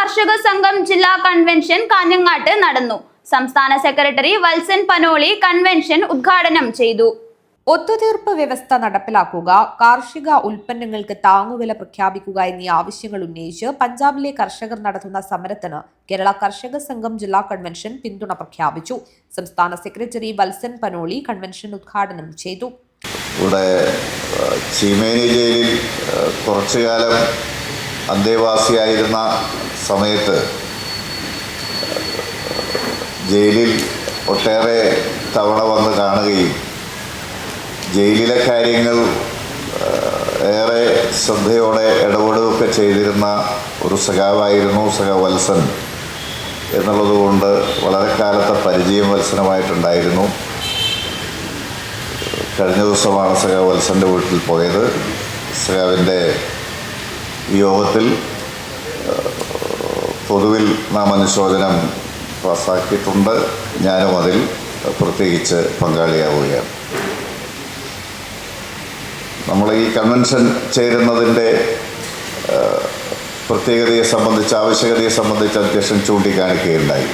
കർഷക സംഘം ജില്ലാ കൺവെൻഷൻ കാഞ്ഞങ്ങാട്ട് നടന്നു. സംസ്ഥാന സെക്രട്ടറി വത്സൻ പനോളി കൺവെൻഷൻ ഉദ്ഘാടനം ചെയ്തു. ഒത്തുതീർപ്പ് വ്യവസ്ഥ നടപ്പിലാക്കുക, കാർഷിക ഉൽപ്പന്നങ്ങൾക്ക് താങ്ങുവില പ്രഖ്യാപിക്കുക എന്നീ ആവശ്യങ്ങൾ ഉന്നയിച്ച് പഞ്ചാബിലെ കർഷകർ നടത്തുന്ന സമരത്തിന് കേരള കർഷക സംഘം ജില്ലാ കൺവെൻഷൻ പിന്തുണ പ്രഖ്യാപിച്ചു. സംസ്ഥാന സെക്രട്ടറി വത്സൻ പനോളി കൺവെൻഷൻ ഉദ്ഘാടനം ചെയ്തു. ഇവിടെ ചീമേനി ജയിലിൽ കുറച്ചുകാലം അന്തേവാസിയായിരുന്ന സമയത്ത് ജയിലിൽ ഒട്ടേറെ തവണ വന്ന് കാണുകയും ജയിലിലെ കാര്യങ്ങൾ ഏറെ ശ്രദ്ധയോടെ ഇടപെടുകയൊക്കെ ചെയ്തിരുന്ന ഒരു സഖാവായിരുന്നു സഖാവ് വത്സൻ എന്നുള്ളതുകൊണ്ട് വളരെ കാലത്തെ പരിചയം വത്സനുമായിട്ടുണ്ടായിരുന്നു. കഴിഞ്ഞ ദിവസമാണ് സഖാവ് വത്സൻ്റെ വീട്ടിൽ പോയത്. സഖാവിൻ്റെ യോഗത്തിൽ പൊതുവിൽ നാമനുശോചനം പാസ്സാക്കിയിട്ടുണ്ട്. ഞാനും അതിൽ പ്രത്യേകിച്ച് പങ്കാളിയാവുകയാണ്. നമ്മൾ ഈ കൺവെൻഷൻ ചേരുന്നതിൻ്റെ പ്രത്യേകതയെ സംബന്ധിച്ച്, ആവശ്യകതയെ സംബന്ധിച്ച് അധ്യക്ഷൻ ചൂണ്ടിക്കാണിക്കുകയുണ്ടായി.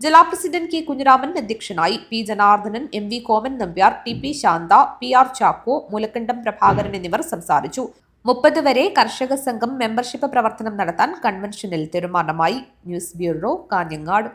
ജില്ലാ പ്രസിഡന്റ് കെ കുഞ്ഞിരാമൻ അധ്യക്ഷനായി. P Janardhanan, M V Koman Nambiar, T P Shantha, P R Chacko, Moolakkandam Prabhakaran എന്നിവർ സംസാരിച്ചു. 30 വരെ കർഷക സംഘം മെമ്പർഷിപ്പ് പ്രവർത്തനം നടത്താൻ കൺവെൻഷനിൽ തീരുമാനമായി. News bureau, Kanhangad.